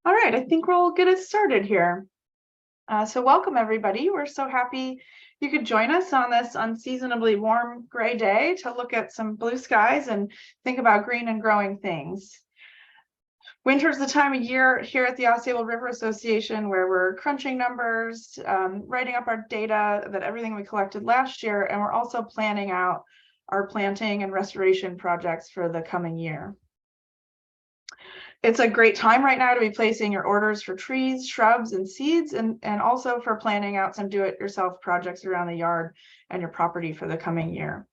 All right, I think we'll get it started here. So welcome everybody. We're so happy you could join us on this unseasonably warm gray day to look at some blue skies and think about green and growing things. Winter's the time of year here at the Ausable River Association where we're crunching numbers, writing up our data that everything we collected last year, and we're also planning out our planting and restoration projects for the coming year. It's a great time right now to be placing your orders for trees, shrubs, and seeds, and also for planning out some do-it-yourself projects around the yard and your property for the coming year.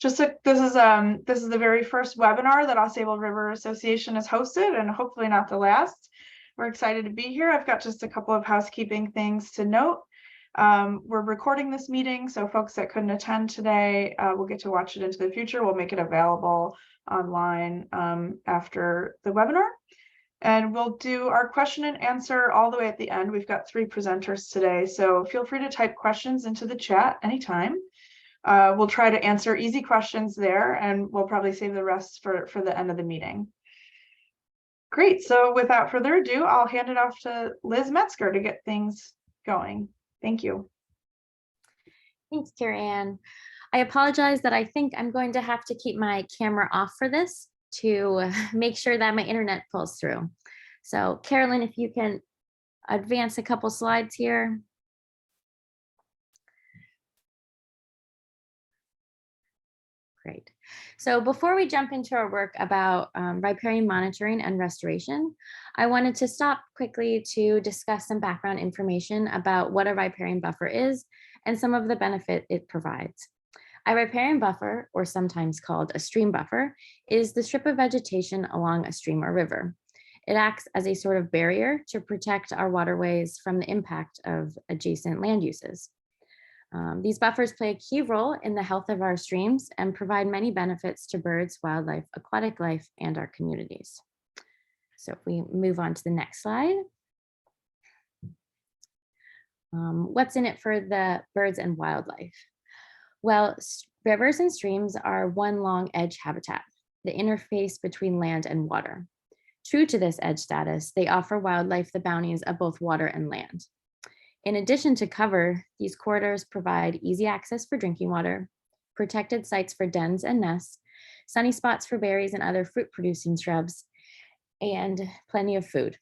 This is the very first webinar that Ausable River Association has hosted, and hopefully not the last. We're excited to be here. I've got just a couple of housekeeping things to note. We're recording this meeting, so folks that couldn't attend today will get to watch it into the future. We'll make it available online after the webinar, and we'll do our question and answer all the way at the end. We've got 3 presenters today, so feel free to type questions into the chat anytime. We'll try to answer easy questions there, and we'll probably save the rest for the end of the meeting. Great, so without further ado, I'll hand it off to Liz Metzger to get things going. Thank you. Thanks, Carrianne. I apologize that I think I'm going to have to keep my camera off for this to make sure that my internet pulls through. So Carolyn, if you can advance a couple slides here. Great. So before we jump into our work about riparian monitoring and restoration, I wanted to stop quickly to discuss some background information about what a riparian buffer is and some of the benefit it provides. A riparian buffer, or sometimes called a stream buffer, is the strip of vegetation along a stream or river. It acts as a sort of barrier to protect our waterways from the impact of adjacent land uses. These buffers play a key role in the health of our streams and provide many benefits to birds, wildlife, aquatic life, and our communities. So if we move on to the next slide. What's in it for the birds and wildlife? Well, rivers and streams are one long edge habitat, the interface between land and water. True to this edge status, they offer wildlife the bounties of both water and land. In addition to cover, these corridors provide easy access for drinking water, protected sites for dens and nests, sunny spots for berries and other fruit-producing shrubs, and plenty of food.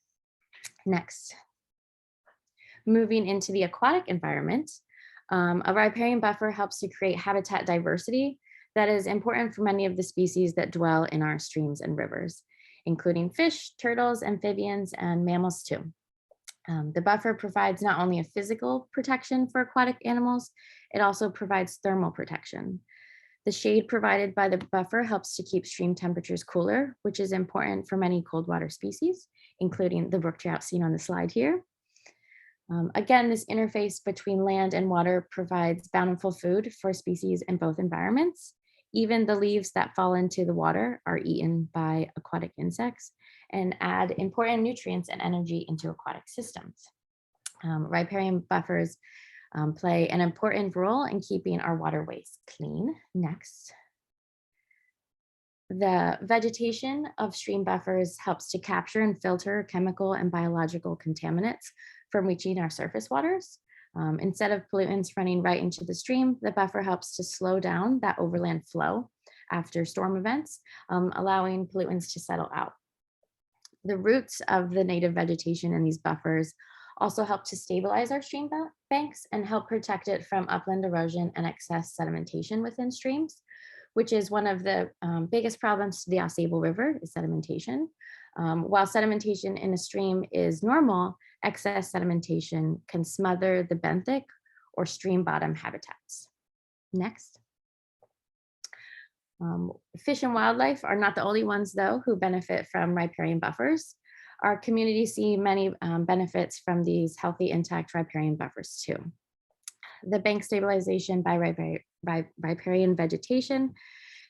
Next. Moving into the aquatic environment, a riparian buffer helps to create habitat diversity that is important for many of the species that dwell in our streams and rivers, including fish, turtles, amphibians, and mammals too. The buffer provides not only a physical protection for aquatic animals, it also provides thermal protection. The shade provided by the buffer helps to keep stream temperatures cooler, which is important for many cold water species, including the brook trout seen on the slide here. Again, this interface between land and water provides bountiful food for species in both environments. Even the leaves that fall into the water are eaten by aquatic insects and add important nutrients and energy into aquatic systems. Riparian buffers play an important role in keeping our waterways clean. Next. The vegetation of stream buffers helps to capture and filter chemical and biological contaminants from reaching our surface waters. Instead of pollutants running right into the stream, the buffer helps to slow down that overland flow after storm events, allowing pollutants to settle out. The roots of the native vegetation in these buffers also help to stabilize our stream banks and help protect it from upland erosion and excess sedimentation within streams, which is one of the biggest problems to the Ausable River is sedimentation. While sedimentation in a stream is normal, excess sedimentation can smother the benthic or stream bottom habitats. Next. Fish and wildlife are not the only ones, though, who benefit from riparian buffers. Our communities see many benefits from these healthy, intact riparian buffers, too. The bank stabilization by riparian vegetation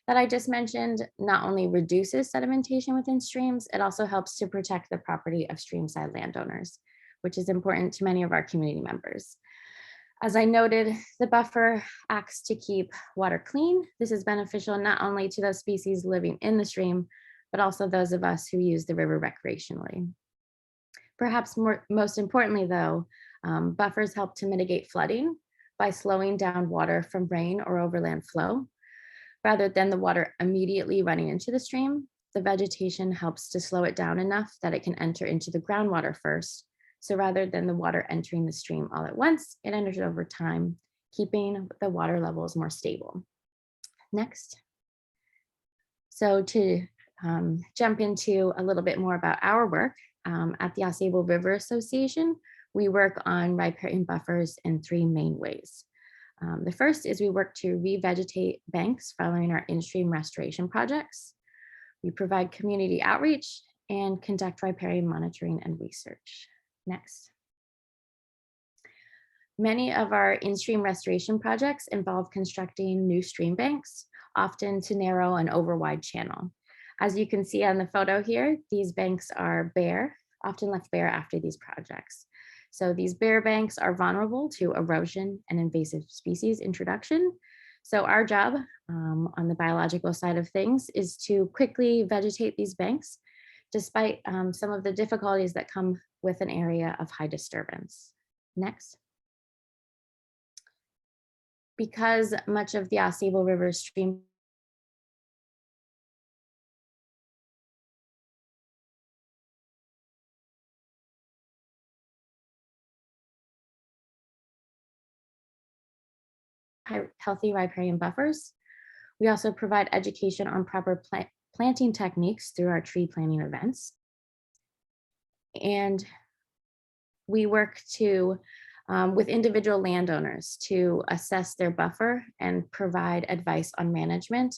that I just mentioned not only reduces sedimentation within streams, it also helps to protect the property of streamside landowners, which is important to many of our community members. As I noted, the buffer acts to keep water clean. This is beneficial not only to those species living in the stream, but also those of us who use the river recreationally. Perhaps most importantly, though, buffers help to mitigate flooding by slowing down water from rain or overland flow. Rather than the water immediately running into the stream, the vegetation helps to slow it down enough that it can enter into the groundwater first. So rather than the water entering the stream all at once, it enters over time, keeping the water levels more stable. Next. So to jump into a little bit more about our work, at the Ausable River Association, we work on riparian buffers in three main ways. The first is we work to revegetate banks following our in-stream restoration projects. We provide community outreach and conduct riparian monitoring and research. Next. Many of our in-stream restoration projects involve constructing new stream banks, often to narrow an overwide channel. As you can see on the photo here, these banks are bare, often left bare after these projects. So these bare banks are vulnerable to erosion and invasive species introduction. So our job on the biological side of things is to quickly vegetate these banks, despite some of the difficulties that come with an area of high disturbance. Next. Because much of the Ausable River stream healthy riparian buffers. We also provide education on proper planting techniques through our tree planting events. And we work to with individual landowners to assess their buffer and provide advice on management,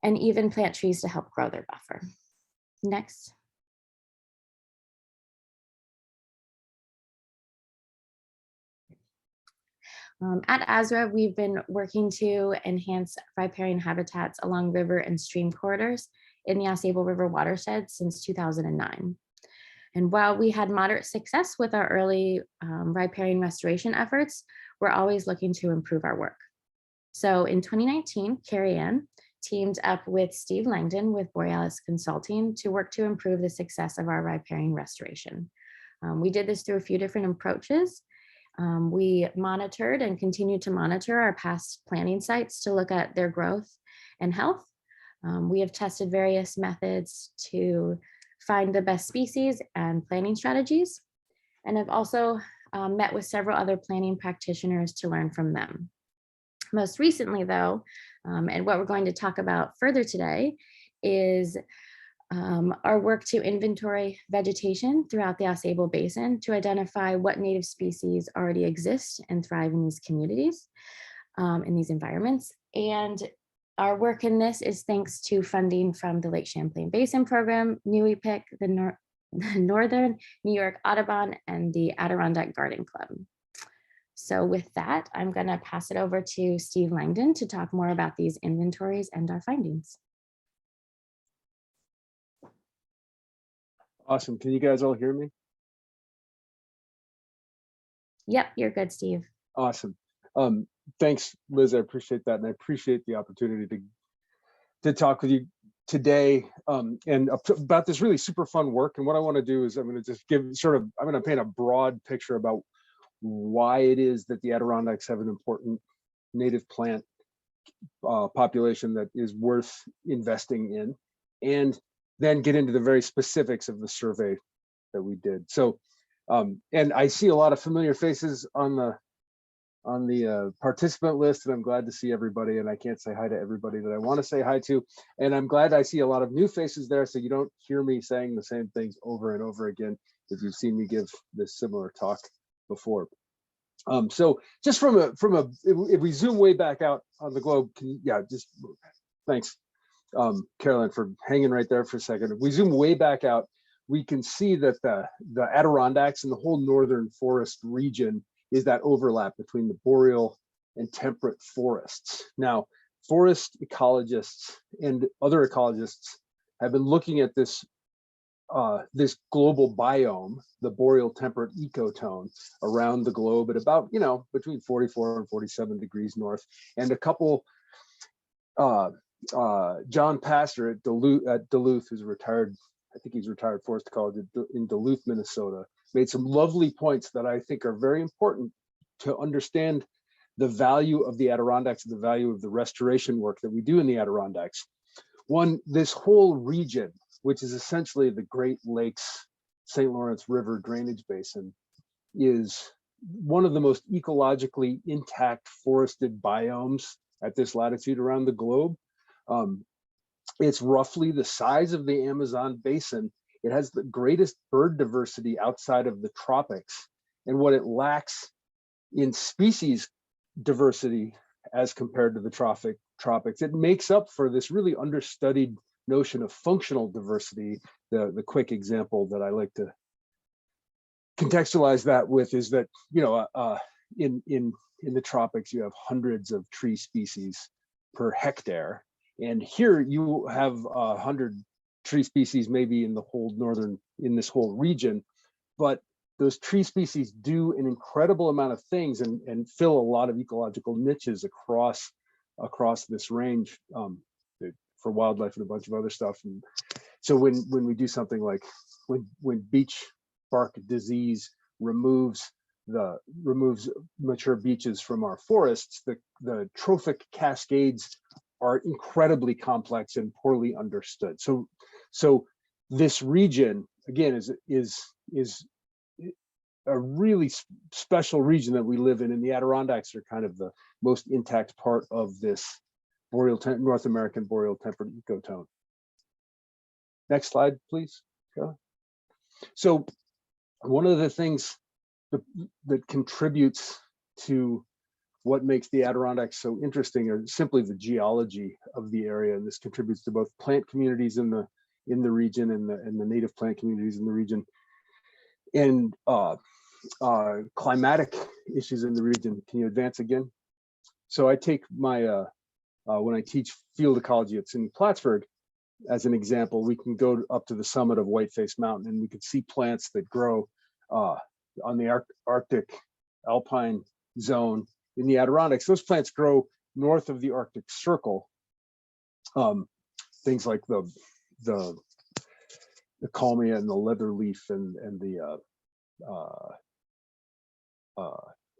and even plant trees to help grow their buffer. Next. At ASRA, we've been working to enhance riparian habitats along river and stream corridors in the Ausable River watershed since 2009. And while we had moderate success with our early riparian restoration efforts, we're always looking to improve our work. So in 2019, Carrianne teamed up with Steve Langdon with Borealis Consulting to work to improve the success of our riparian restoration. We did this through a few different approaches. We monitored and continue to monitor our past planting sites to look at their growth and health. We have tested various methods to find the best species and planting strategies, and have also met with several other planting practitioners to learn from them. Most recently, though, and what we're going to talk about further today is our work to inventory vegetation throughout the Ausable Basin to identify what native species already exist and thrive in these communities, in these environments. And our work in this is thanks to funding from the Lake Champlain Basin Program, NUIPIC, the Northern New York Audubon, and the Adirondack Garden Club. So with that, I'm going to pass it over to Steve Langdon to talk more about these inventories and our findings. Awesome. Can you guys all hear me? Yep, you're good, Steve. Awesome. Thanks, Liz. I appreciate that. And I appreciate the opportunity to talk with you today and about this really super fun work. And what I want to do is I'm going to just give I'm going to paint a broad picture about why it is that the Adirondacks have an important native plant population that is worth investing in, and then get into the very specifics of the survey that we did. So, and I see a lot of familiar faces on the participant list, and I'm glad to see everybody. And I can't say hi to everybody that I want to say hi to. And I'm glad I see a lot of new faces there, so you don't hear me saying the same things over and over again if you've seen me give this similar talk before. So just if we zoom way back out on the globe, thanks, Carolyn, for hanging right there for a second. If we zoom way back out, we can see that the Adirondacks and the whole northern forest region is that overlap between the boreal and temperate forests. Now, forest ecologists and other ecologists have been looking at this this global biome, the boreal temperate ecotone, around the globe at about, between 44 and 47 degrees north. And a couple John Pastor at Duluth, who's retired, I think he's retired forest ecologist in Duluth, Minnesota, made some lovely points that I think are very important to understand the value of the Adirondacks and the value of the restoration work that we do in the Adirondacks. One, this whole region, which is essentially the Great Lakes, St. Lawrence River drainage basin, is one of the most ecologically intact forested biomes at this latitude around the globe. It's roughly the size of the Amazon basin. It has the greatest bird diversity outside of the tropics. And what it lacks in species diversity as compared to the tropics, it makes up for this really understudied notion of functional diversity. The quick example that I like to contextualize that with is that, you know, in the tropics, you have hundreds of tree species per hectare. And here you have 100 tree species maybe in the whole in this whole region, but those tree species do an incredible amount of things and fill a lot of ecological niches across this range for wildlife and a bunch of other stuff. And so when we do something like when beech bark disease removes mature beeches from our forests, the trophic cascades are incredibly complex and poorly understood. So this region again is a really special region that we live in, and the Adirondacks are kind of the most intact part of this North American boreal temperate ecotone. Next slide, please. So one of the things that contributes to what makes the Adirondacks so interesting are simply the geology of the area, and this contributes to both plant communities in the region and the native plant communities in the region, and climatic issues in the region. Can you advance again? So I take my when I teach field ecology at SUNY Plattsburgh as an example, we can go up to the summit of Whiteface Mountain and we can see plants that grow on the Arctic alpine zone in the Adirondacks. Those plants grow north of the Arctic Circle. Things like the Kalmia and the leatherleaf and the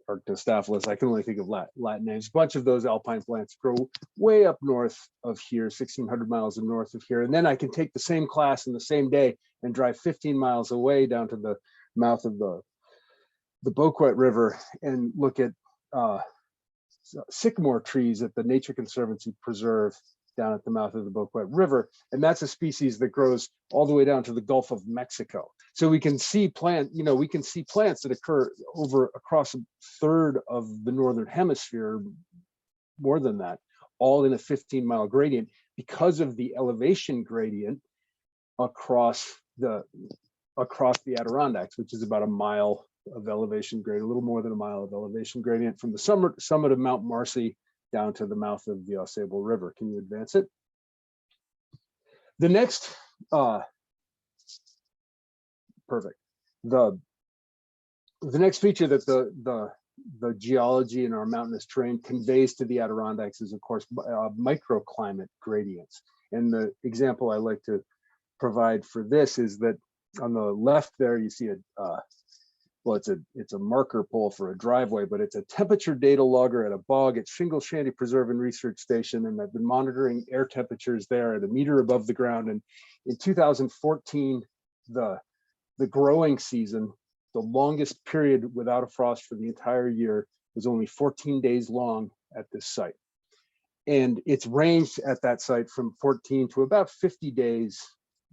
Arctostaphylos. I can only think of Latin names. A bunch of those alpine plants grow way up north of here, 1,600 miles north of here. And then I can take the same class in the same day and drive 15 miles away down to the mouth of the Boquet River and look at sycamore trees at the Nature Conservancy Preserve down at the mouth of the Boquet River. And that's a species that grows all the way down to the Gulf of Mexico. So we can see plants that occur across a third of the Northern Hemisphere, more than that, all in a 15-mile gradient because of the elevation gradient across the Adirondacks, which is about a mile of elevation grade, a little more than a mile of elevation gradient from the summit of Mount Marcy down to the mouth of the Ausable River. Can you advance it? The next, perfect. The next feature that the geology in our mountainous terrain conveys to the Adirondacks is, of course, microclimate gradients. And the example I like to provide for this is that on the left there, you see well, it's a marker pole for a driveway, but it's a temperature data logger at a bog at Shingle Shanty Preserve and Research Station. And I've been monitoring air temperatures there at a meter above the ground. And in 2014, the growing season, the longest period without a frost for the entire year, was only 14 days long at this site. And it's ranged at that site from 14 to about 50 days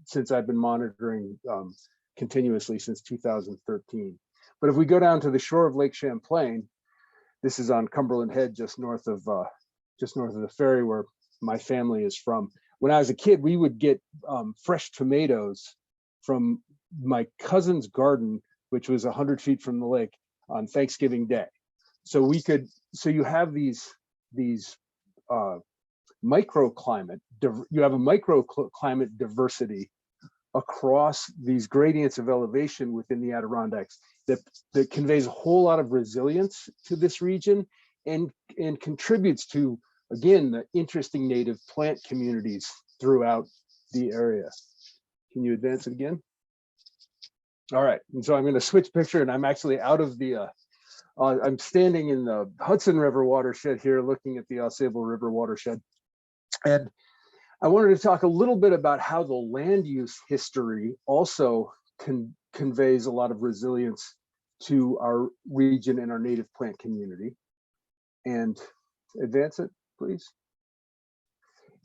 since I've been monitoring continuously since 2013. But if we go down to the shore of Lake Champlain, this is on Cumberland Head, just north of the ferry where my family is from. When I was a kid, we would get fresh tomatoes from my cousin's garden, which was 100 feet from the lake, on Thanksgiving Day. So you have these microclimate, you have a microclimate diversity across these gradients of elevation within the Adirondacks that conveys a whole lot of resilience to this region and contributes to again, the interesting native plant communities throughout the area. Can you advance it again? All right, and so I'm going to switch picture, and I'm actually out of the, I'm standing in the Hudson River watershed here, looking at the Ausable River watershed. And I wanted to talk a little bit about how the land use history also conveys a lot of resilience to our region and our native plant community. And advance it, please.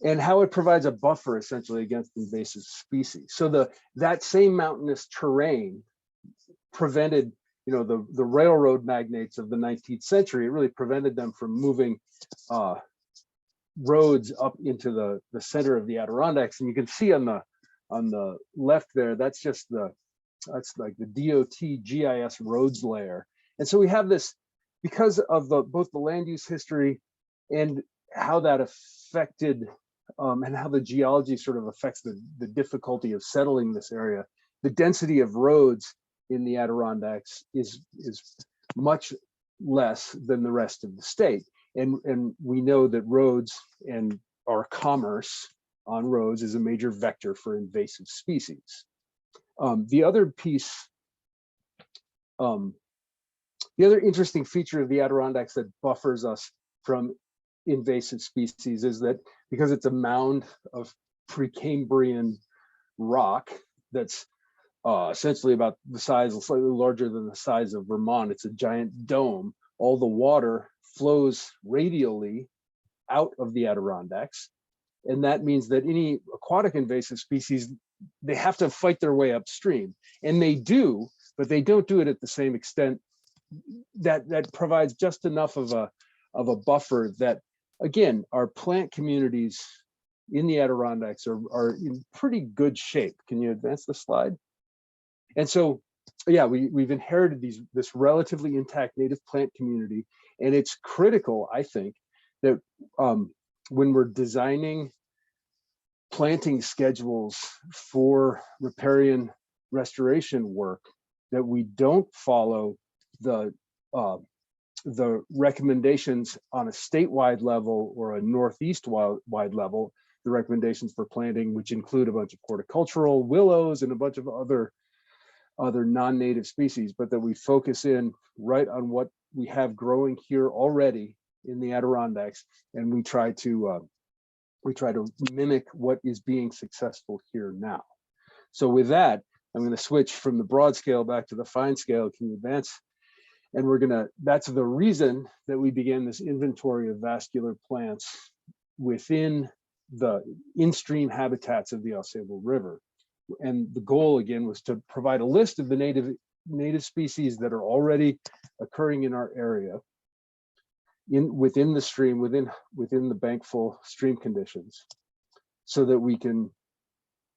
And how it provides a buffer essentially against invasive species. So that same mountainous terrain prevented, the railroad magnates of the 19th century. It really prevented them from moving roads up into the center of the Adirondacks. And you can see on the left there, that's like the DOT GIS roads layer. And so we have this, because of both the land use history and how that affected and how the geology sort of affects the difficulty of settling this area. The density of roads in the Adirondacks is much less than the rest of the state. And we know that roads and our commerce on roads is a major vector for invasive species. The other piece, the other interesting feature of the Adirondacks that buffers us from invasive species is that because it's a mound of Precambrian rock that's essentially about the size, slightly larger than the size of Vermont. It's a giant dome. All the water flows radially out of the Adirondacks. And that means that any aquatic invasive species, they have to fight their way upstream. And they do, but they don't do it at the same extent. That provides just enough of a buffer that, again, our plant communities in the Adirondacks are in pretty good shape. Can you advance the slide? And so, yeah, we've inherited this relatively intact native plant community, and it's critical, I think, that when we're designing planting schedules for riparian restoration work, that we don't follow the recommendations on a statewide level or a northeast-wide level, the recommendations for planting, which include a bunch of horticultural willows and a bunch of other non-native species, but that we focus in right on what we have growing here already in the Adirondacks, and we try to mimic what is being successful here now. So with that, I'm going to switch from the broad scale back to the fine scale. Can you advance? And that's the reason that we began this inventory of vascular plants within the in-stream habitats of the Ausable River. And the goal, again, was to provide a list of the native species that are already occurring in our area, within the stream, within the bankful stream conditions, so that we can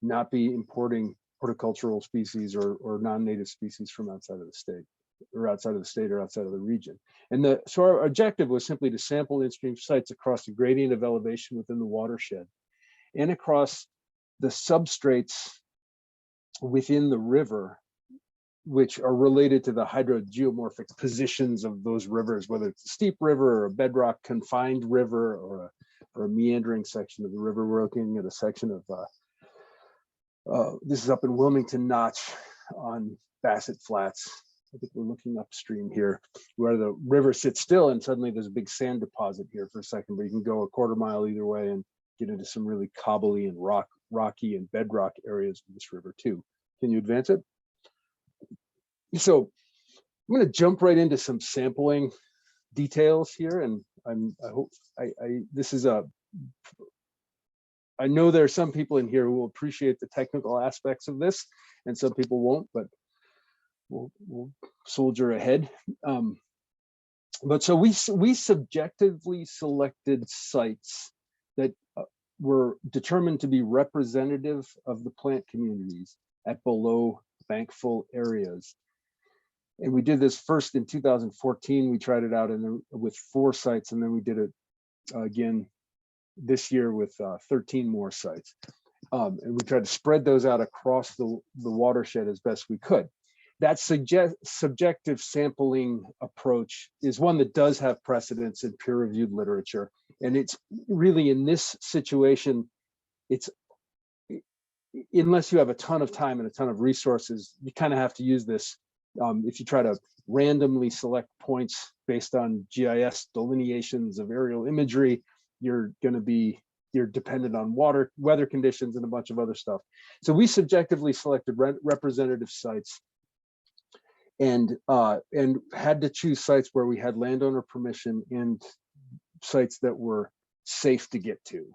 not be importing horticultural species or non-native species from outside of the state or outside of the region. And so our objective was simply to sample in-stream sites across the gradient of elevation within the watershed and across the substrates within the river, which are related to the hydrogeomorphic positions of those rivers, whether it's a steep river or a bedrock confined river or a meandering section of the river. We're looking at a section of, this is up in Wilmington Notch on Bassett Flats. I think we're looking upstream here where the river sits still and suddenly there's a big sand deposit here for a second, but you can go a quarter mile either way and get into some really cobbly and rocky and bedrock areas of this river too. Can you advance it? So I'm going to jump right into some sampling details here, and I hope this is I know there are some people in here who will appreciate the technical aspects of this, and some people won't, but we'll soldier ahead. But so we subjectively selected sites that were determined to be representative of the plant communities at below bankful areas. And we did this first in 2014. We tried it out with 4 sites, and then we did it again this year with 13 more sites. And we tried to spread those out across the watershed as best we could. That subjective sampling approach is one that does have precedence in peer-reviewed literature. And it's really in this situation, it's unless you have a ton of time and a ton of resources, you kind of have to use this. If you try to randomly select points based on GIS delineations of aerial imagery, you're dependent on weather conditions and a bunch of other stuff. So we subjectively selected representative sites and had to choose sites where we had landowner permission and sites that were safe to get to.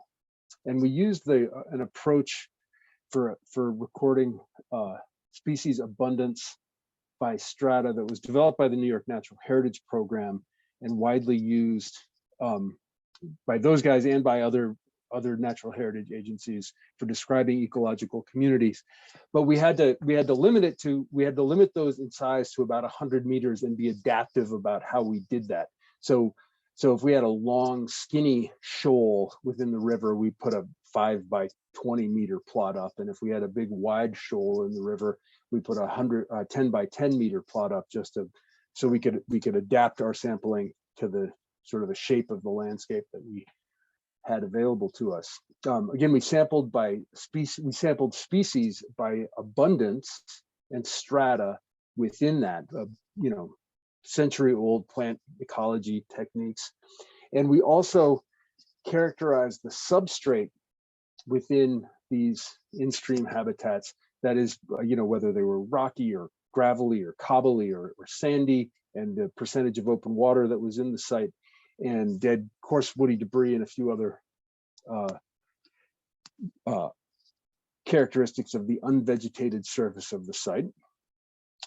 And we used an approach for recording species abundance by strata that was developed by the New York Natural Heritage Program and widely used by those guys and by other natural heritage agencies for describing ecological communities. But we had to limit those in size to about 100 meters and be adaptive about how we did that. So if we had a long skinny shoal within the river, we put a 5 by 20 meter plot up, and if we had a big wide shoal in the river, we put a 10 by 10 meter plot up, so we could adapt our sampling to the sort of the shape of the landscape that we had available to us. Again, we sampled species by abundance and strata within that, century-old plant ecology techniques. And we also characterized the substrate within these in-stream habitats, that is, whether they were rocky or gravelly or cobbly or sandy, and the percentage of open water that was in the site, and dead coarse woody debris and a few other characteristics of the unvegetated surface of the site.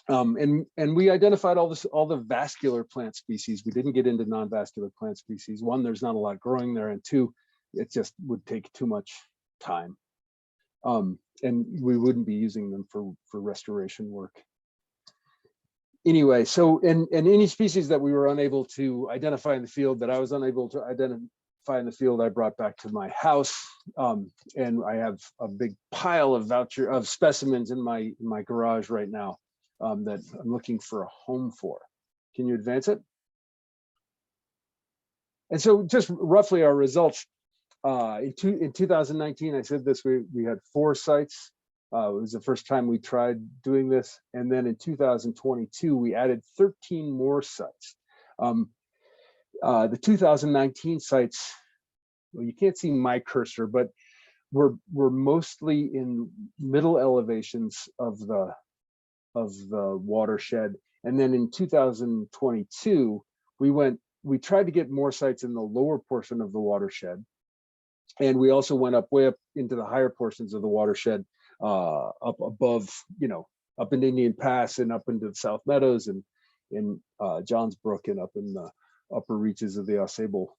And we identified all the vascular plant species. We didn't get into non-vascular plant species. One, there's not a lot growing there, and two, it just would take too much time. And we wouldn't be using them for restoration work. Anyway, so and any species that we were unable to identify in the field, that I was unable to identify in the field, I brought back to my house. And I have a big pile of specimens in my garage right now that I'm looking for a home for. Can you advance it? And so just roughly our results. In 2019, I said this, we had 4 sites. It was the first time we tried doing this. And then in 2022, we added 13 more sites. The 2019 sites, well, you can't see my cursor, but we're mostly in middle elevations of the watershed. And then in 2022, we tried to get more sites in the lower portion of the watershed. And we also went way up into the higher portions of the watershed, up above, up in Indian Pass and up into the South Meadows and in Johns Brook and up in the upper reaches of the Ausable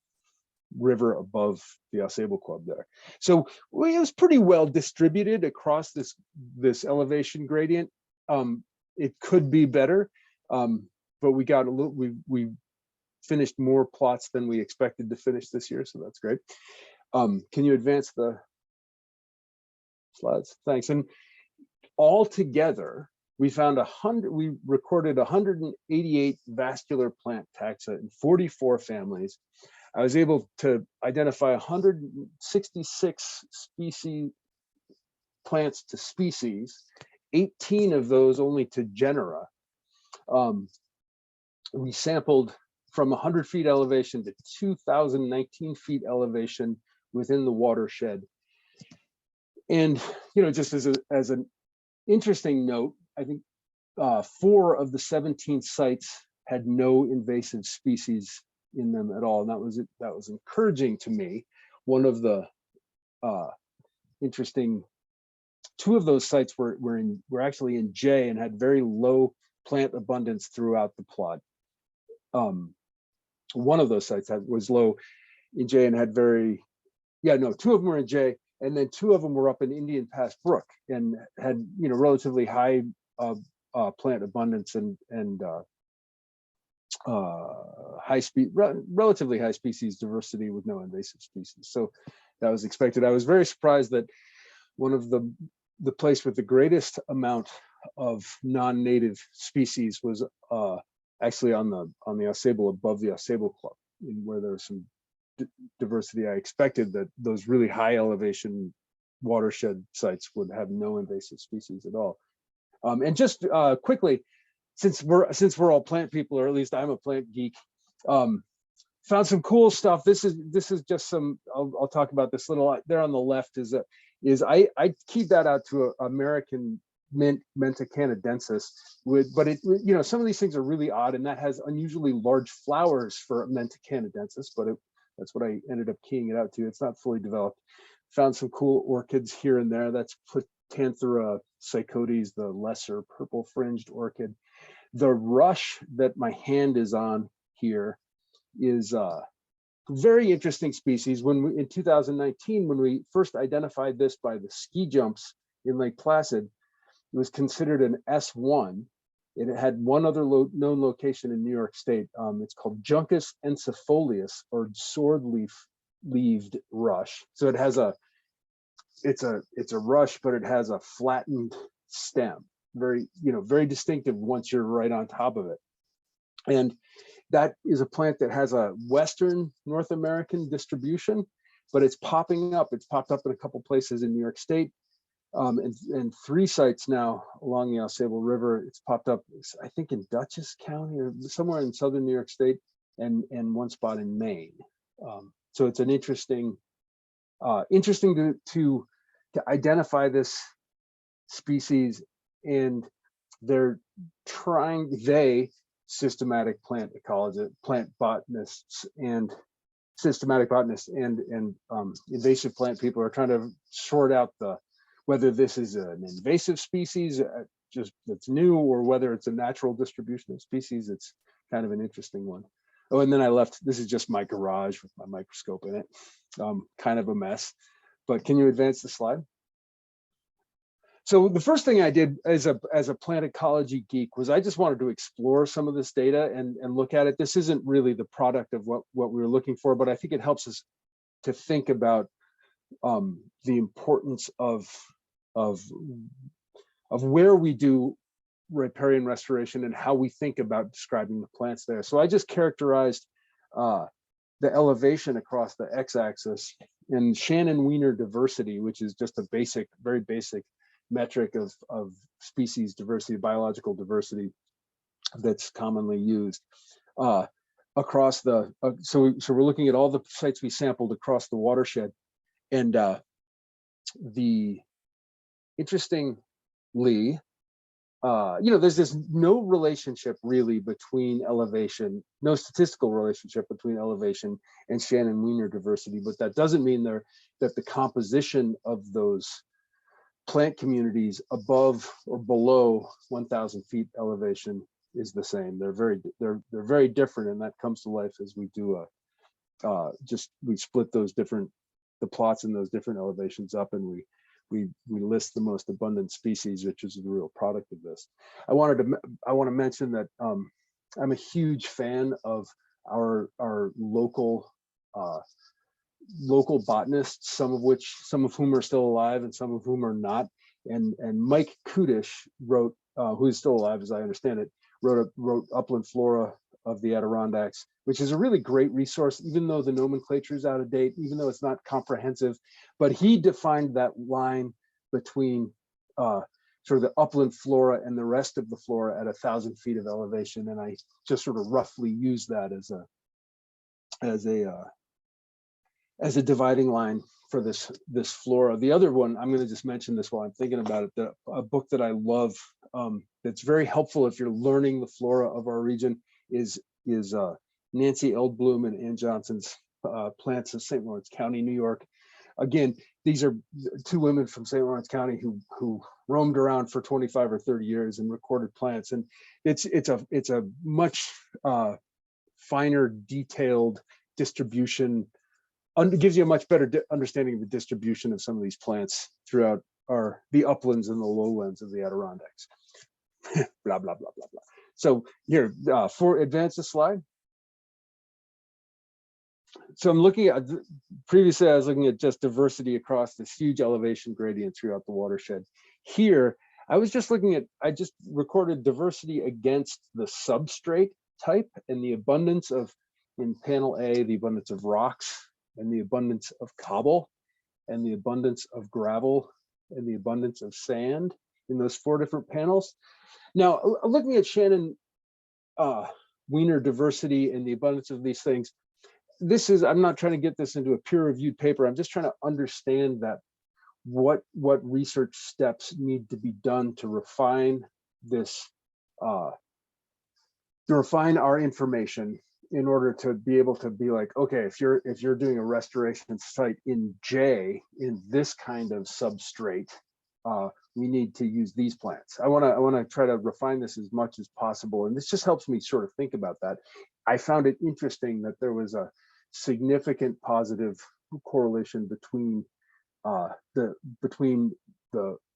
River above the Ausable Club there. So it was pretty well distributed across this elevation gradient. It could be better, but we got we finished more plots than we expected to finish this year, so that's great. Can you advance the slides? Thanks. And all together, we recorded 188 vascular plant taxa in 44 families. I was able to identify 166 plants to species, 18 of those only to genera. We sampled from 100 feet elevation to 2,019 feet elevation within the watershed. And, just as an interesting note, I think 4 of the 17 sites had no invasive species in them at all. And that was encouraging to me. One of the interesting, 2 of those sites were actually in J and had very low plant abundance throughout the plot. One of those sites was low in J and had 2 of them were in J, and then 2 of them were up in Indian Pass Brook and had relatively high plant abundance and relatively high species diversity with no invasive species. So that was expected. I was very surprised that one of the place with the greatest amount of non-native species was actually on the Ausable above the Ausable Club, where there was some diversity, I expected that those really high elevation watershed sites would have no invasive species at all. And just quickly, since we're all plant people, or at least I'm a plant geek, found some cool stuff. This is just some. I'll talk about this little there on the left. I keep that out to American mint, Menta canadensis. But it, some of these things are really odd, and that has unusually large flowers for Menta canadensis. But that's what I ended up keying it out to. It's not fully developed. Found some cool orchids here and there. That's Tanthera psychotes, the lesser purple fringed orchid. The rush that my hand is on here is a very interesting species. In 2019, when we first identified this by the ski jumps in Lake Placid, it was considered an S1. It had one other known location in New York State. It's called Juncus encephalius, or sword-leaved rush. So it has it's a rush, but it has a flattened stem. Very distinctive once you're right on top of it. And that is a plant that has a Western North American distribution, but it's popping up. It's popped up in a couple places in New York State, and 3 sites now along the Ausable River. It's popped up, I think, in Dutchess County or somewhere in southern New York State, and one spot in Maine. So it's an interesting to identify this species, and they're systematic plant ecologists, plant botanists, and systematic botanists and invasive plant people are trying to sort out whether this is an invasive species just that's new, or whether it's a natural distribution of species. It's kind of an interesting one. Oh, and then this is just my garage with my microscope in it. Kind of a mess, but can you advance the slide? So the first thing I did as a plant ecology geek was I just wanted to explore some of this data and look at it. This isn't really the product of what we were looking for, but I think it helps us to think about the importance of where we do riparian restoration and how we think about describing the plants there. So I just characterized the elevation across the x-axis and Shannon-Wiener diversity, which is just a very basic metric of species diversity, biological diversity that's commonly used across the. So we're looking at all the sites we sampled across the watershed, and interestingly, there's no relationship really between elevation, no statistical relationship between elevation and Shannon-Wiener diversity, but that doesn't mean that the composition of those plant communities above or below 1,000 feet elevation is the same. They're very different, and that comes to life as we do we split the plots in those different elevations up, and we list the most abundant species, which is the real product of this. I want to mention that I'm a huge fan of our local botanists, some of whom are still alive and some of whom are not. And Mike Kudish wrote, who is still alive as I understand it, wrote Upland Flora of the Adirondacks, which is a really great resource, even though the nomenclature is out of date, even though it's not comprehensive. But he defined that line between sort of the upland flora and the rest of the flora at 1,000 feet of elevation, and I just sort of roughly use that as a dividing line for this flora. The other one, I'm going to just mention this while I'm thinking about it. A book that I love that's very helpful if you're learning the flora of our region is Nancy Eldblum and Ann Johnson's Plants of St. Lawrence County, New York. Again, these are 2 women from St. Lawrence County who roamed around for 25 or 30 years and recorded plants, and it's a much finer, detailed distribution. Gives you a much better understanding of the distribution of some of these plants throughout the uplands and the lowlands of the Adirondacks. Blah, blah, blah, blah, blah. So here, advance the slide. So I'm looking at, previously I was looking at just diversity across this huge elevation gradient throughout the watershed. Here, I just recorded diversity against the substrate type and the abundance of in panel A, the abundance of rocks and the abundance of cobble and the abundance of gravel and the abundance of sand in those 4 different panels. Now, looking at Shannon Wiener diversity and the abundance of these things, this is, I'm not trying to get this into a peer-reviewed paper. I'm just trying to understand that what research steps need to be done to refine this, to refine our information in order to be able to be like, okay, if you're doing a restoration site in J in this kind of substrate, we need to use these plants. I want to try to refine this as much as possible, and this just helps me sort of think about that. I found it interesting that there was a significant positive correlation between the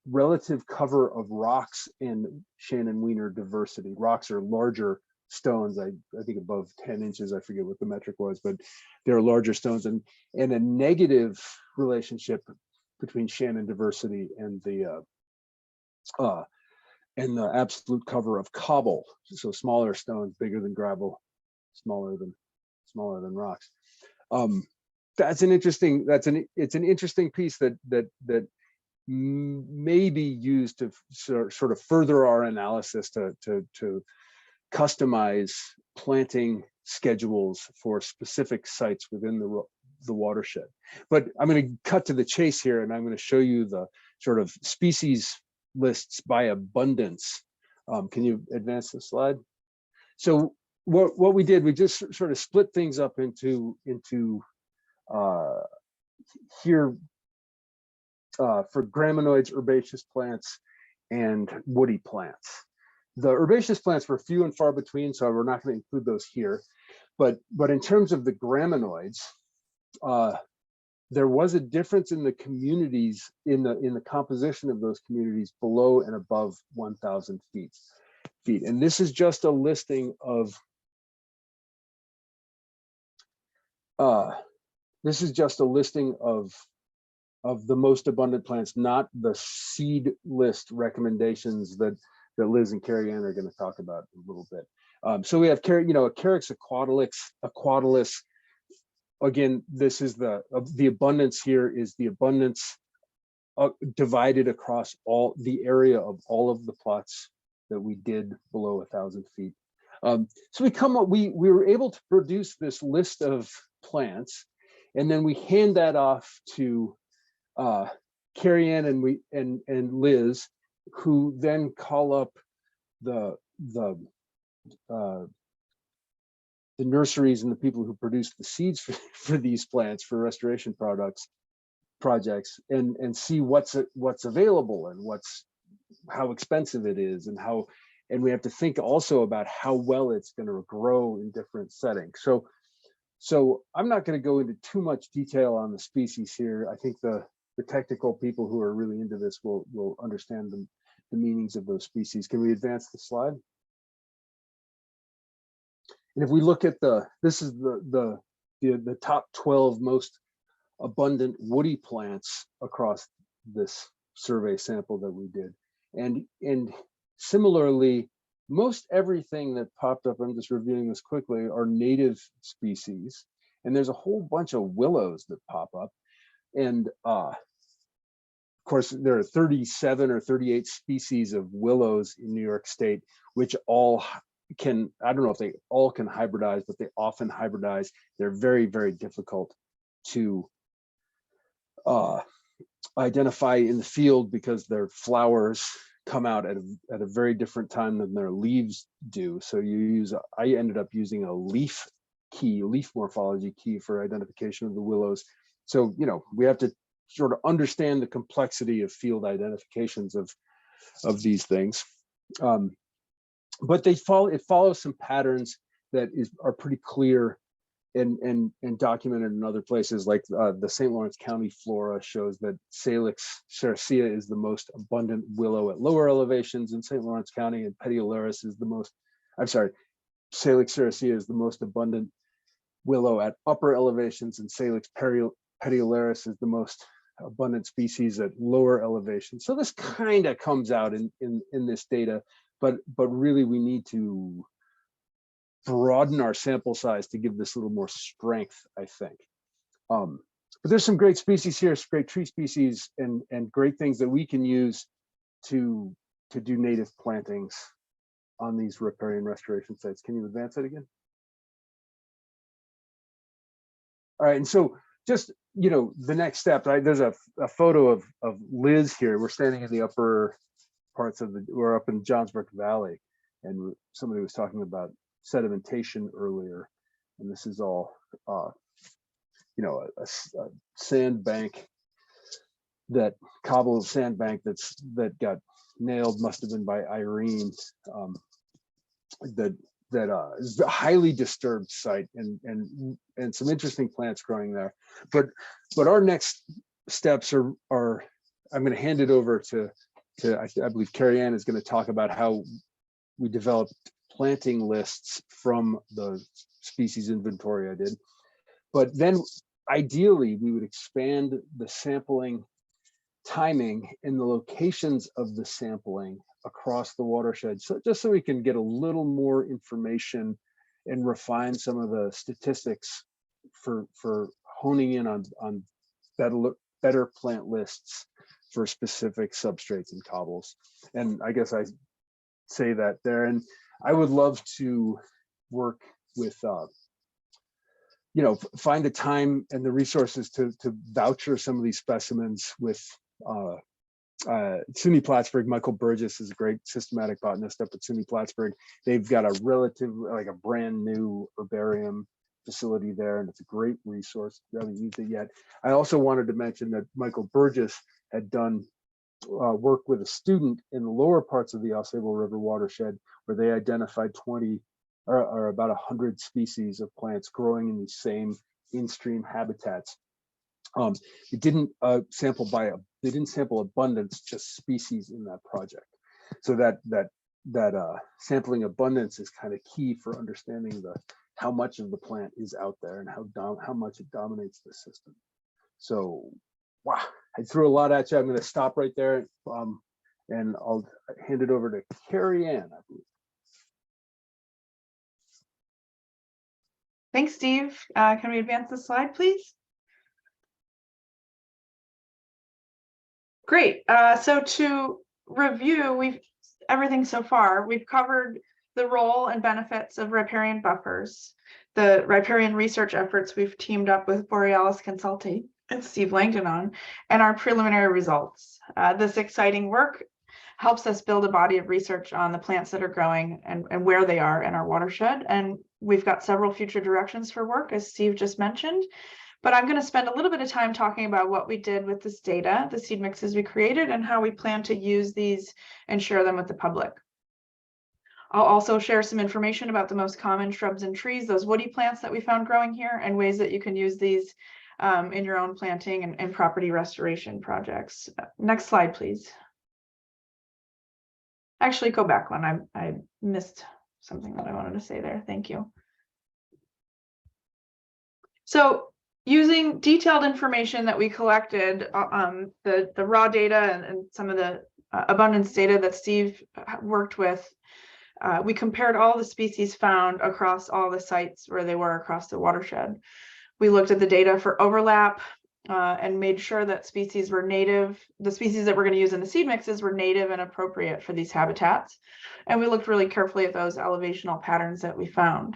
relative cover of rocks and Shannon Wiener diversity. Rocks are larger stones, I think above 10 inches, I forget what the metric was, but they're larger stones, and a negative relationship between Shannon diversity and the absolute cover of cobble. So smaller stones, bigger than gravel, smaller than rocks. It's an interesting piece that may be used to sort of further our analysis to customize planting schedules for specific sites within the watershed. But I'm going to cut to the chase here, and I'm going to show you the sort of species lists by abundance. Can you advance the slide? So what we did, we just sort of split things up into here for graminoids, herbaceous plants, and woody plants. The herbaceous plants were few and far between, so we're not going to include those here. But in terms of the graminoids, there was a difference in the communities, in the composition of those communities below and above 1,000 feet. And this is just a listing of the most abundant plants, not the seed list recommendations that Liz and Carrianne are going to talk about a little bit. So we have, Carex aquatilis. Again, this is the abundance here is the abundance divided across all the area of all of the plots that we did below 1,000 feet. So we were able to produce this list of plants, and then we hand that off to Carrianne and Liz, who then call up the nurseries and the people who produce the seeds for these plants for restoration projects and see what's available and how expensive it is, and we have to think also about how well it's going to grow in different settings. So I'm not going to go into too much detail on the species here. I think the technical people who are really into this will understand the meanings of those species. Can we advance the slide? And if we look at this is the top 12 most abundant woody plants across this survey sample that we did. And similarly, most everything that popped up, I'm just reviewing this quickly, are native species. And there's a whole bunch of willows that pop up. And of course, there are 37 or 38 species of willows in New York State, which all can, I don't know if they all can hybridize, but they often hybridize. They're very, very difficult to identify in the field because their flowers come out at a very different time than their leaves do. So I ended up using a leaf morphology key for identification of the willows. So, we have to sort of understand the complexity of field identifications of these things. But it follows some patterns that are pretty clear and documented in other places, like the St. Lawrence County flora shows that Salix ceracea is the most abundant willow at lower elevations in St. Lawrence County, and Petiolaris is the most, Salix ceracea is the most abundant willow at upper elevations, and Salix petiolaris is the most abundant species at lower elevations. So this kind of comes out in this data, but really we need to broaden our sample size to give this a little more strength, I think. But there's some great species here, some great tree species, and great things that we can use to do native plantings on these riparian restoration sites. Can you advance it again? All right, and so just, you know, the next step, right? There's a photo of Liz here. We're standing in the upper parts of we're up in Johnsbrook Valley, and somebody was talking about sedimentation earlier, and this is all, you know, a sandbank, that cobbled sandbank that got nailed, must have been by Irene, that is a highly disturbed site, and some interesting plants growing there. But our next steps are I'm going to hand it over to I believe Carrianne is going to talk about how we developed planting lists from the species inventory I did. But then ideally we would expand the sampling timing and the locations of the sampling across the watershed, so just so we can get a little more information and refine some of the statistics for honing in on better plant lists for specific substrates and cobbles. And I guess I say that there, and I would love to work with you know, find the time and the resources to voucher some of these specimens with SUNY Plattsburgh. Michael Burgess is a great systematic botanist up at SUNY Plattsburgh. They've got a like a brand new herbarium facility there, and it's a great resource. We haven't used it yet. I also wanted to mention that Michael Burgess had done work with a student in the lower parts of the Ausable River watershed, where they identified 20 or about 100 species of plants growing in these same in-stream habitats. They didn't sample they didn't sample abundance, just species in that project. So that sampling abundance is kind of key for understanding how much of the plant is out there and how much it dominates the system. So, wow, I threw a lot at you. I'm going to stop right there, and I'll hand it over to Carrianne, I believe. Thanks, Steve. Can we advance the slide, please? Great. So to review, everything so far. We've covered the role and benefits of riparian buffers, the riparian research efforts we've teamed up with Borealis Consulting and Steve Langdon on, and our preliminary results. This exciting work helps us build a body of research on the plants that are growing and where they are in our watershed. And we've got several future directions for work, as Steve just mentioned. But I'm going to spend a little bit of time talking about what we did with this data, the seed mixes we created, and how we plan to use these and share them with the public. I'll also share some information about the most common shrubs and trees, those woody plants that we found growing here, and ways that you can use these in your own planting and property restoration projects. Next slide, please. Actually, go back one. I missed something that I wanted to say there. Thank you. So, using detailed information that we collected, the raw data and some of the abundance data that Steve worked with, we compared all the species found across all the sites where they were across the watershed. We looked at the data for overlap and made sure that species were native. The species that we're going to use in the seed mixes were native and appropriate for these habitats. And we looked really carefully at those elevational patterns that we found.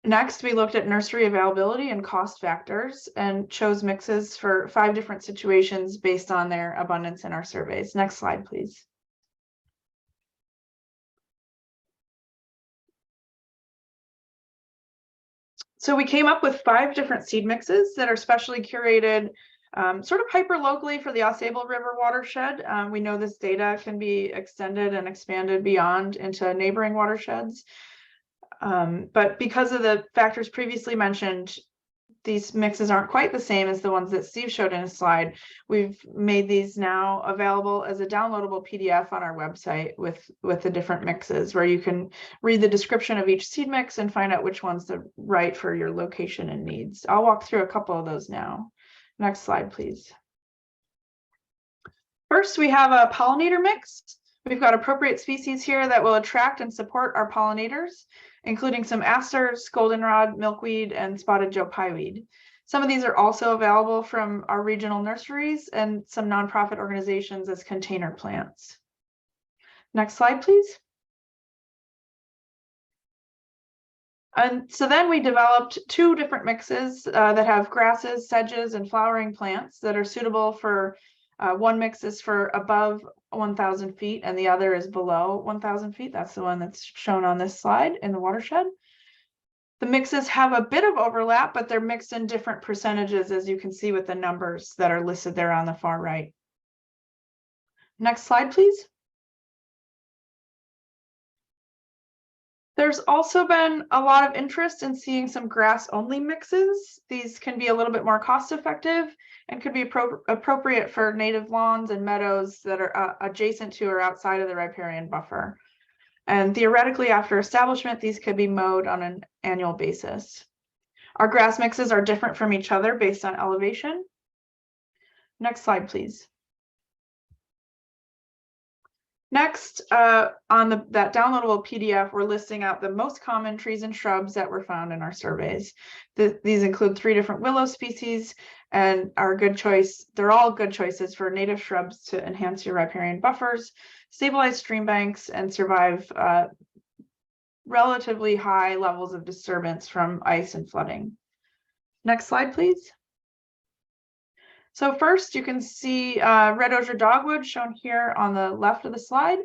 Next, we looked at nursery availability and cost factors and chose mixes for 5 different situations based on their abundance in our surveys. Next slide, please. So we came up with 5 different seed mixes that are specially curated, sort of hyper locally for the Ausable River watershed. We know this data can be extended and expanded beyond into neighboring watersheds. But because of the factors previously mentioned, these mixes aren't quite the same as the ones that Steve showed in his slide. We've made these now available as a downloadable PDF on our website with the different mixes, where you can read the description of each seed mix and find out which one's the right for your location and needs. I'll walk through a couple of those now. Next slide, please. First, we have a pollinator mix, We've got appropriate species here that will attract and support our pollinators, including some asters, goldenrod, milkweed, and spotted Joe pieweed. Some of these are also available from our regional nurseries and some nonprofit organizations as container plants. Next slide, please. And so then we developed two different mixes that have grasses, sedges, and flowering plants that are suitable for, one mix is for above 1,000 feet and the other is below 1,000 feet. That's the one that's shown on this slide in the watershed. The mixes have a bit of overlap, but they're mixed in different percentages, as you can see with the numbers that are listed there on the far right. Next slide, please. There's also been a lot of interest in seeing some grass-only mixes. These can be a little bit more cost-effective and could be appropriate for native lawns and meadows that are adjacent to or outside of the riparian buffer. And theoretically, after establishment, these could be mowed on an annual basis. Our grass mixes are different from each other based on elevation. Next slide, please. Next, on that downloadable PDF, we're listing out the most common trees and shrubs that were found in our surveys. These include 3 different willow species and are a good choice. They're all good choices for native shrubs to enhance your riparian buffers, stabilize stream banks, and survive relatively high levels of disturbance from ice and flooding. Next slide, please. So first, you can see red osier dogwood shown here on the left of the slide.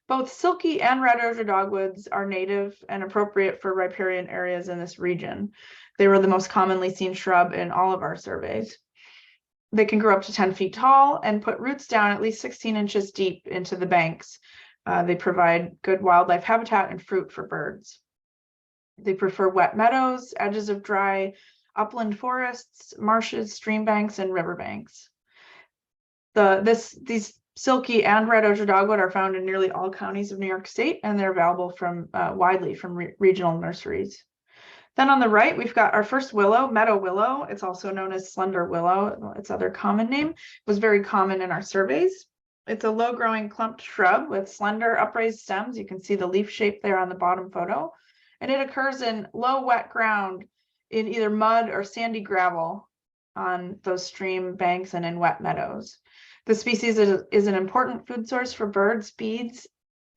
Both silky and red osier dogwoods are native and appropriate for riparian areas in this region. They were the most commonly seen shrub in all of our surveys. They can grow up to 10 feet tall and put roots down at least 16 inches deep into the banks. They provide good wildlife habitat and fruit for birds. They prefer wet meadows, edges of dry upland forests, marshes, stream banks, and river banks. These silky and red osier dogwood are found in nearly all counties of New York State, and they're available from widely from regional nurseries. Then on the right, we've got our first willow, meadow willow. It's also known as slender willow. Its other common name was very common in our surveys. It's a low-growing clumped shrub with slender upraised stems. You can see the leaf shape there on the bottom photo, and it occurs in low, wet ground in either mud or sandy gravel on those stream banks and in wet meadows. The species is an important food source for birds, bees,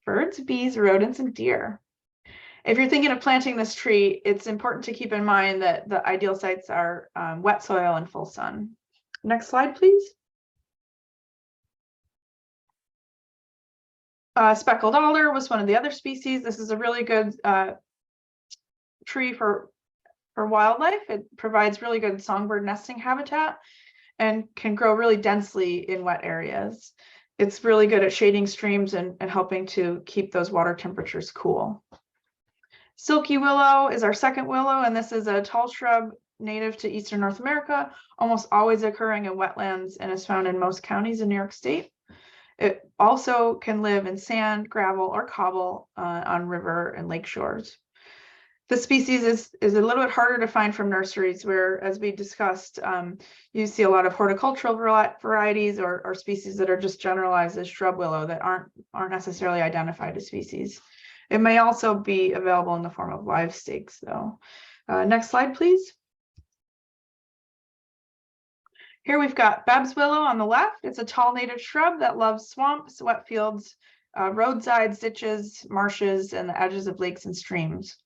rodents, and deer. If you're thinking of planting this tree, it's important to keep in mind that the ideal sites are wet soil and full sun. Next slide, please. Speckled alder was one of the other species. This is a really good tree for wildlife. It provides really good songbird nesting habitat and can grow really densely in wet areas. It's really good at shading streams and helping to keep those water temperatures cool. Silky willow is our second willow, and this is a tall shrub native to Eastern North America, almost always occurring in wetlands, and is found in most counties in New York State. It also can live in sand, gravel, or cobble on river and lake shores. The species is a little bit harder to find from nurseries, where, as we discussed, you see a lot of horticultural varieties or species that are just generalized as shrub willow that aren't necessarily identified as species. It may also be available in the form of live stakes, though. Next slide, please. Here we've got Bab's willow on the left. It's a tall native shrub that loves swamps, wet fields, roadsides, ditches, marshes, and the edges of lakes and streams.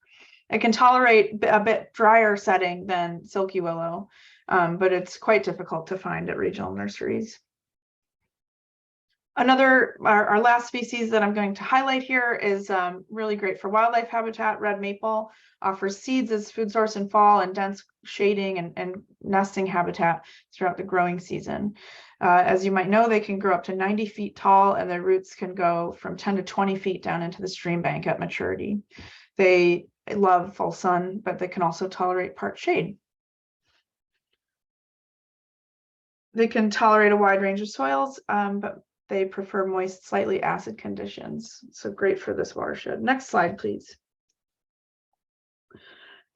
It can tolerate a bit drier setting than silky willow, but it's quite difficult to find at regional nurseries. Our last species that I'm going to highlight here is really great for wildlife habitat. Red maple offers seeds as food source in fall and dense shading and nesting habitat throughout the growing season. As you might know, they can grow up to 90 feet tall, and their roots can go from 10 to 20 feet down into the stream bank at maturity. They love full sun, but they can also tolerate part shade. They can tolerate a wide range of soils, but they prefer moist, slightly acid conditions. So great for this watershed. Next slide, please.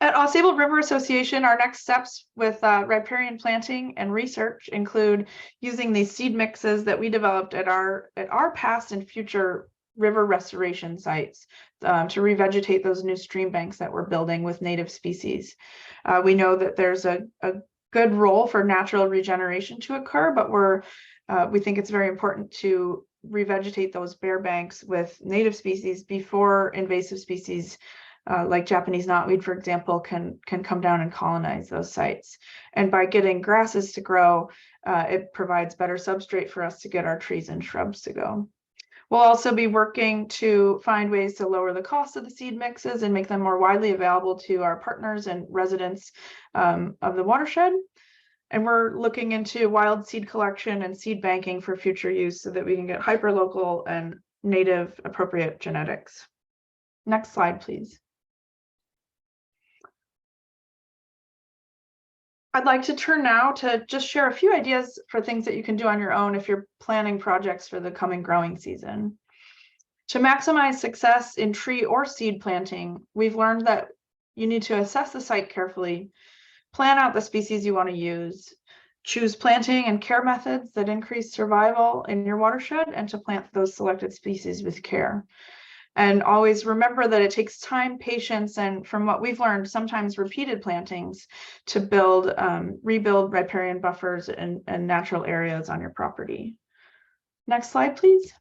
At Ausable River Association, our next steps with riparian planting and research include using these seed mixes that we developed at our past and future river restoration sites to revegetate those new stream banks that we're building with native species. We know that there's a good role for natural regeneration to occur, but we think it's very important to revegetate those bare banks with native species before invasive species like Japanese knotweed, for example, can come down and colonize those sites. And by getting grasses to grow, it provides better substrate for us to get our trees and shrubs to go. We'll also be working to find ways to lower the cost of the seed mixes and make them more widely available to our partners and residents of the watershed. And we're looking into wild seed collection and seed banking for future use so that we can get hyperlocal and native appropriate genetics. Next slide, please. I'd like to turn now to just share a few ideas for things that you can do on your own if you're planning projects for the coming growing season. To maximize success in tree or seed planting, we've learned that you need to assess the site carefully, plan out the species you want to use, choose planting and care methods that increase survival in your watershed, and to plant those selected species with care. And always remember that it takes time, patience, and from what we've learned, sometimes repeated plantings to rebuild riparian buffers and natural areas on your property. Next slide, please.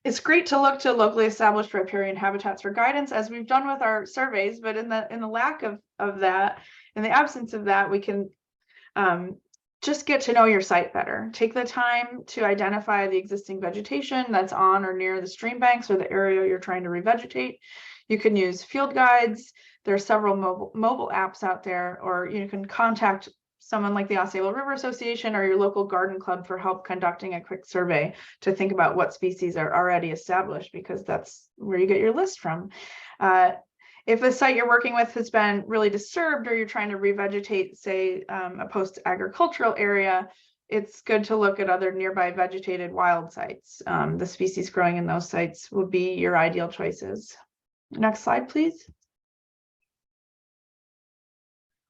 It's great to look to locally established riparian habitats for guidance, as we've done with our surveys, but in the lack of that, in the absence of that, we can just get to know your site better. Take the time to identify the existing vegetation that's on or near the stream banks or the area you're trying to revegetate. You can use field guides. There are several mobile apps out there, or you can contact someone like the Ausable River Association or your local garden club for help conducting a quick survey to think about what species are already established, because that's where you get your list from. If the site you're working with has been really disturbed, or you're trying to revegetate, say, a post-agricultural area, it's good to look at other nearby vegetated wild sites. The species growing in those sites will be your ideal choices. Next slide, please.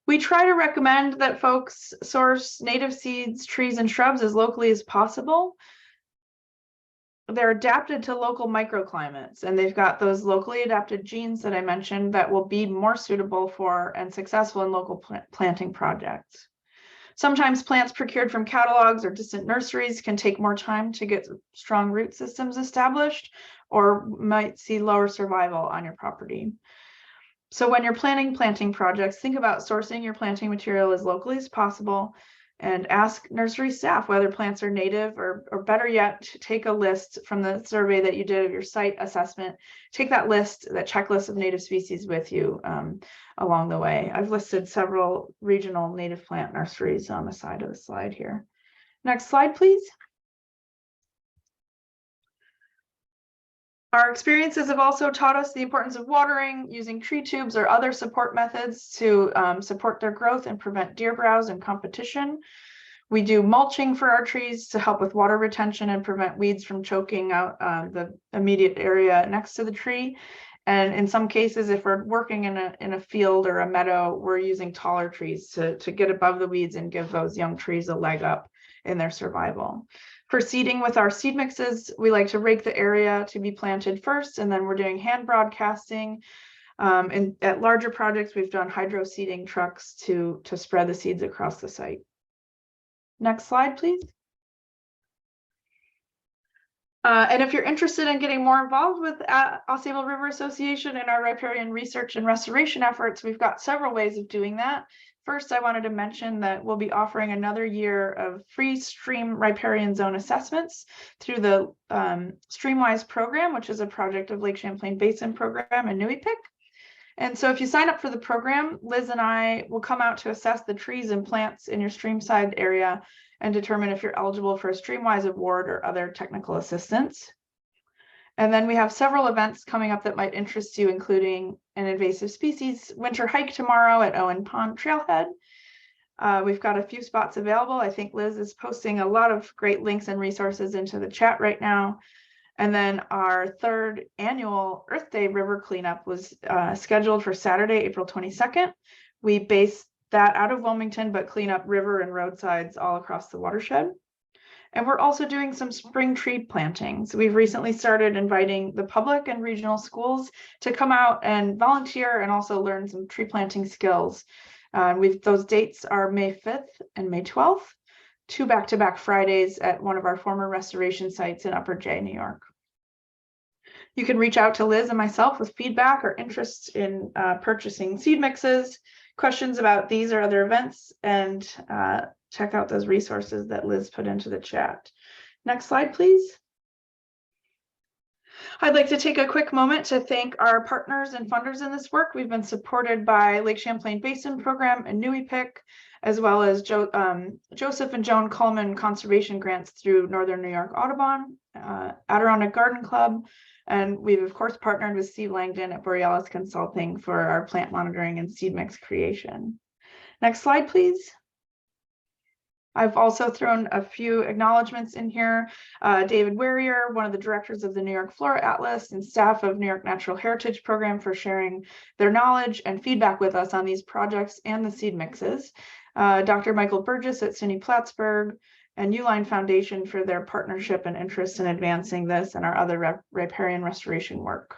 We try to recommend that folks source native seeds, trees, and shrubs as locally as possible. They're adapted to local microclimates, and they've got those locally adapted genes that I mentioned that will be more suitable for and successful in local planting projects. Sometimes plants procured from catalogs or distant nurseries can take more time to get strong root systems established, or might see lower survival on your property. So when you're planning planting projects, think about sourcing your planting material as locally as possible, and ask nursery staff whether plants are native, or better yet, take a list from the survey that you did of your site assessment. Take that checklist of native species with you along the way. I've listed several regional native plant nurseries on the side of the slide here. Next slide, please. Our experiences have also taught us the importance of watering, using tree tubes or other support methods to support their growth and prevent deer browse and competition. We do mulching for our trees to help with water retention and prevent weeds from choking out the immediate area next to the tree. And in some cases, if we're working in a field or a meadow, we're using taller trees to get above the weeds and give those young trees a leg up in their survival. For seeding with our seed mixes, we like to rake the area to be planted first, and then we're doing hand broadcasting. And at larger projects, we've done hydro seeding trucks to spread the seeds across the site. Next slide, please. And if you're interested in getting more involved with Ausable River Association and our riparian research and restoration efforts, we've got several ways of doing that. First, I wanted to mention that we'll be offering another year of free stream riparian zone assessments through the Streamwise program, which is a project of Lake Champlain Basin program in Nui-Pick. And so if you sign up for the program, Liz and I will come out to assess the trees and plants in your streamside area and determine if you're eligible for a Streamwise award or other technical assistance. And then we have several events coming up that might interest you, including an invasive species winter hike tomorrow at Owen Pond Trailhead. We've got a few spots available. I think Liz is posting a lot of great links and resources into the chat right now. And then our third annual Earth Day River Cleanup was scheduled for Saturday, April 22nd. We based that out of Wilmington, but clean up river and roadsides all across the watershed. And we're also doing some spring tree plantings. We've recently started inviting the public and regional schools to come out and volunteer and also learn some tree planting skills. Those dates are May 5th and May 12th, 2 back-to-back Fridays at one of our former restoration sites in Upper J, New York. You can reach out to Liz and myself with feedback or interest in purchasing seed mixes, questions about these or other events, and check out those resources that Liz put into the chat. Next slide, please. I'd like to take a quick moment to thank our partners and funders in this work. We've been supported by Lake Champlain Basin Program and NUIPIC, as well as Joseph and Joan Coleman Conservation Grants through Northern New York Audubon, Adirondack Garden Club, and we've of course partnered with Steve Langdon at Borealis Consulting for our plant monitoring and seed mix creation. Next slide, please. I've also thrown a few acknowledgements in here. David Warrior, one of the directors of the New York Flora Atlas, and staff of New York Natural Heritage Program for sharing their knowledge and feedback with us on these projects and the seed mixes. Dr. Michael Burgess at SUNY Plattsburgh and Uline Foundation for their partnership and interest in advancing this and our other riparian restoration work.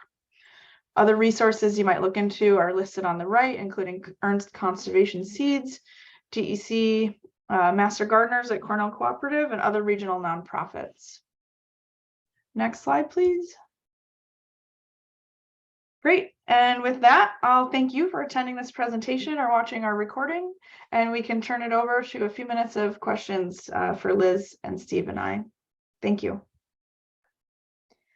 Other resources you might look into are listed on the right, including Ernst Conservation Seeds, DEC, Master Gardeners at Cornell Cooperative, and other regional nonprofits. Next slide, please. Great, and with that, I'll thank you for attending this presentation or watching our recording, and we can turn it over to a few minutes of questions for Liz and Steve and I. Thank you.